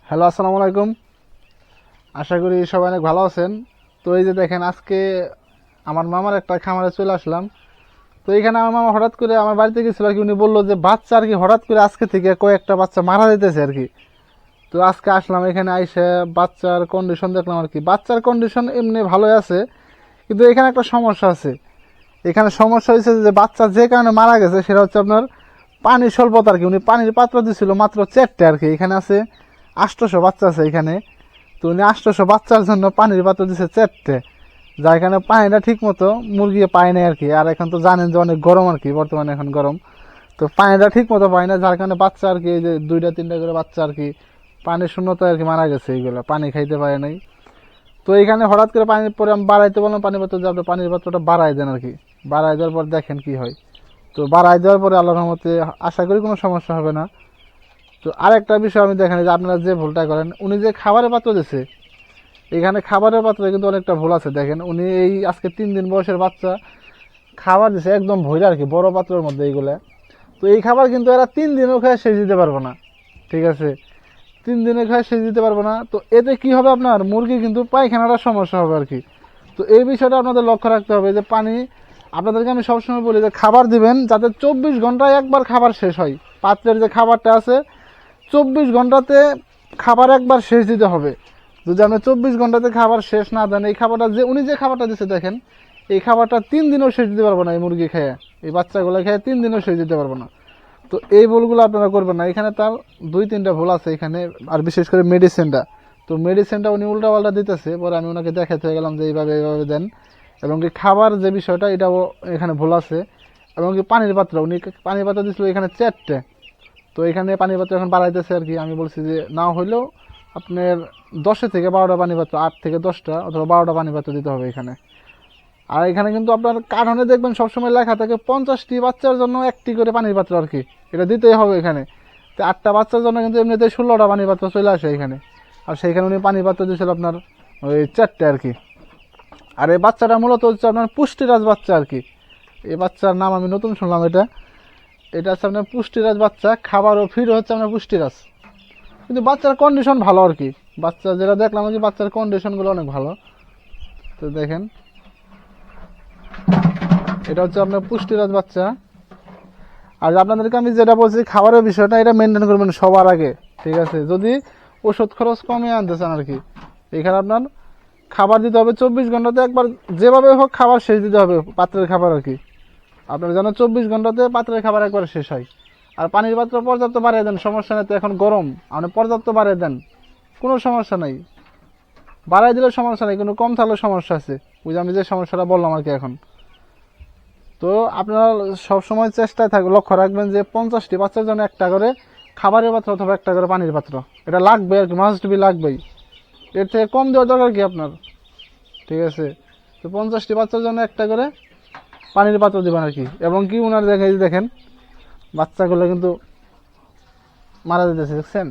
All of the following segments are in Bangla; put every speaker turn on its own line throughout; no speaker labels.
হ্যালো, আসসালামু আলাইকুম। আশা করি সবাই অনেক ভালো আছেন। তো এই যে দেখেন, আজকে আমার মামার একটা খামারে চলে আসলাম। তো এখানে আমার মামা হঠাৎ করে আমার বাড়িতে গেছিল আর কি। উনি বললো যে বাচ্চা আর কি হঠাৎ করে আজকে থেকে কয়েকটা বাচ্চা মারা যেতেছে আর কি। তো আজকে আসলাম এখানে, আইসে বাচ্চার কন্ডিশন দেখলাম আর কি। বাচ্চার কন্ডিশন এমনি ভালোই আছে, কিন্তু এখানে একটা সমস্যা আছে। এখানে সমস্যা হয়েছে যে বাচ্চা যে কারণে মারা গেছে সেটা হচ্ছে আপনার পানির স্বল্পতা আর কি। উনি পানির পাত্র দিছিল মাত্র 4টে আর কি। এখানে আছে 800 বাচ্চা আছে এখানে। তো উনি 800 বাচ্চার জন্য পানির পাত্র দিচ্ছে 4টে, যার কারণে পানিটা ঠিক মতো মুরগি পায় না আর কি। আর এখন তো জানেন যে অনেক গরম আর কি, বর্তমানে এখন গরম। তো পানিটা ঠিক মতো পায় না, যার কারণে বাচ্চা আর কি, এই যে 2টা 3টা করে বাচ্চা আর কি পানির শূন্যতায় আর কি মারা গেছে। এইগুলো পানি খাইতে পারে নাই। তো এইখানে হঠাৎ করে পানির পরে আমি বাড়াইতে বললাম পানির পাত্র, যে আপনি পানির পাত্রটা বাড়াই দেন আর কি। বাড়াই দেওয়ার পর দেখেন কি হয়। তো বাড়াই দেওয়ার পরে আল্লাহর রহমতে আশা করি কোনো সমস্যা হবে না। তো আরেকটা বিষয় আমি দেখেন, যে আপনারা যে ভুলটা করেন, উনি যে খাবারের পাত্র দিছে, এখানে খাবারের পাত্রে কিন্তু অনেকটা ভুল আছে। দেখেন, উনি এই আজকে 3 দিন বয়সের বাচ্চা খাবার দিছে একদম ভইরা আর কি, বড় পাত্রের মধ্যে এইগুলা। তো এই খাবার কিন্তু এরা 3 দিনও খায় শেষ দিতে পারবো না, ঠিক আছে? 3 দিনে খায় শেষ দিতে পারবো না। তো এতে কি হবে, আপনার মুরগি কিন্তু পায়খানাটার সমস্যা হবে আর কি। তো এই বিষয়টা আপনাদের লক্ষ্য রাখতে হবে, যে পানি আপনাদেরকে আমি সবসময় বলি যে খাবার দিবেন যাতে 24 ঘন্টায় একবার খাবার শেষ হয়। পাত্রের যে খাবারটা আছে 24 ঘন্টাতে খাবার একবার শেষ দিতে হবে। যদি আপনি 24 ঘন্টাতে খাবার শেষ না দেন, এই খাবারটা যে উনি যে খাবারটা দিচ্ছে দেখেন, এই খাবারটা 3 দিনও শেষ দিতে পারবো না এই মুরগি খেয়ে, এই বাচ্চাগুলো খেয়ে 3 দিনও শেষ দিতে পারবো না। তো এই ভুলগুলো আপনারা করবেন না। এখানে তার 2-3টা ভুল আছে এখানে, আর বিশেষ করে মেডিসিনটা। তো মেডিসিনটা উনি উল্টাপাল্টা দিতেছে, পরে আমি ওনাকে দেখাতে গেলাম যে এইভাবে এইভাবে দেন। এবং কি খাবার যে বিষয়টা, এটাও এখানে ভুল আছে। এবং কি পানির পাত্র, উনি পানির পাত্র দিয়েছিল এখানে 4টে। তো এখানে পানির পাত্র এখন বাড়াইতেছে আর কি। আমি বলছি যে না হইলেও আপনার 10 থেকে 12টা পানি পাত্র, 8 থেকে 10টা অথবা 12টা পানি পাত্র দিতে হবে এখানে। আর এখানে কিন্তু আপনার কার্টনে দেখবেন সবসময় লেখা থাকে 50টি বাচ্চার জন্য 1টি করে পানির পাত্র আর কি, এটা দিতেই হবে এখানে। তো 8টা বাচ্চার জন্য কিন্তু এমনিতে 16টা পানির পাত্র চলে আসে এখানে। আর সেইখানে উনি পানির পাত্র দিয়েছিল আপনার ওই 4টে আর কি। আর এই বাচ্চাটা মূলত হচ্ছে আপনার পুষ্টিরাজ বাচ্চা আর কি। এই বাচ্চার নাম আমি নতুন শুনলাম, এটা এটা হচ্ছে আপনার পুষ্টিরাজ বাচ্চা। খাবারও ফির হচ্ছে আপনার পুষ্টিরাজ। কিন্তু বাচ্চার কন্ডিশন ভালো আর কি। বাচ্চা যেটা দেখলাম যে বাচ্চার কন্ডিশনগুলো অনেক ভালো। তো দেখেন, এটা হচ্ছে আপনার পুষ্টিরাজ বাচ্চা। আর আপনাদেরকে আমি যেটা বলছি খাবারের বিষয়টা, এটা মেনটেন করবেন সবার আগে, ঠিক আছে? যদি ওষুধ খরচ কমিয়ে আনতে চান আর কি, এখানে আপনার খাবার দিতে হবে 24 ঘন্টাতে একবার, যেভাবে হোক খাবার শেষ দিতে হবে, পাত্রের খাবার আর কি। আপনার যেন 24 ঘন্টাতে পাত্রের খাবার একবার শেষ হয়। আর পানির পাত্র পর্যাপ্ত বাড়িয়ে দেন, সমস্যা নেই। তো এখন গরম, আপনি পর্যাপ্ত বাড়িয়ে দেন, কোনো সমস্যা নেই। বাড়াই দিলে সমস্যা নেই, কিন্তু কম থাকলে সমস্যা আছে। বুঝে আমি যে সমস্যাটা বললাম আর কি এখন। তো আপনারা সবসময় চেষ্টায় থাকবে, লক্ষ্য রাখবেন যে 50টি বাচ্চার জন্য 1টা করে খাবারের পাত্র অথবা 1টা করে পানির পাত্র, এটা লাগবে আর কি, মাস্ট বি লাগবেই। এর থেকে কম দেওয়ার দরকার কি আপনার, ঠিক আছে? তো 50টি বাচ্চার জন্য 1টা করে পানির পাত্র দেবেন আর কি। এবং কি উনার দেখেন বাচ্চাগুলো কিন্তু মারা যেতেছে, দেখছেন?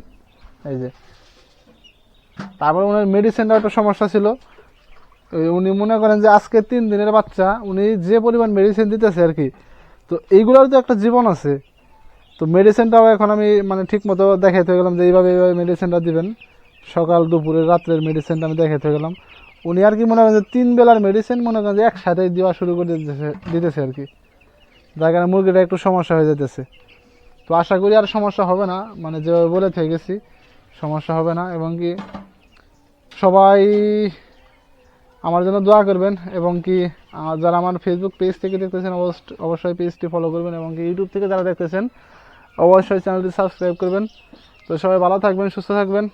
এই যে, তারপরে উনার মেডিসিনটা একটা সমস্যা ছিল। উনি মনে করেন যে আজকে 3 দিনের বাচ্চা, উনি যে পরিমাণ মেডিসিন দিতেছে আর কি, তো এইগুলোর তো একটা জীবন আছে। তো মেডিসিনটাও এখন আমি মানে ঠিক মতো দেখাইতে গেলাম যে এইভাবে এইভাবে মেডিসিনটা দিবেন, সকাল দুপুরে রাত্রের মেডিসিনটা আমি দেখাইতে গেলাম। উনি আর কি মনে করেন যে 3 বেলার মেডিসিন মনে করেন যে একসাথে দেওয়া শুরু করে দিতেছে আর কি, যার কারণে মুরগিটা একটু সমস্যা হয়ে যেতেছে। তো আশা করি আর সমস্যা হবে না, মানে যেভাবে বলে থেকে গেছি সমস্যা হবে না। এবং কি সবাই আমার জন্য দোয়া করবেন। এবং কি যারা আমার ফেসবুক পেজ থেকে দেখতেছেন অবশ্যই পেজটি ফলো করবেন। এবং কি ইউটিউব থেকে যারা দেখতেছেন অবশ্যই চ্যানেলটি সাবস্ক্রাইব করবেন। তো সবাই ভালো থাকবেন, সুস্থ থাকবেন।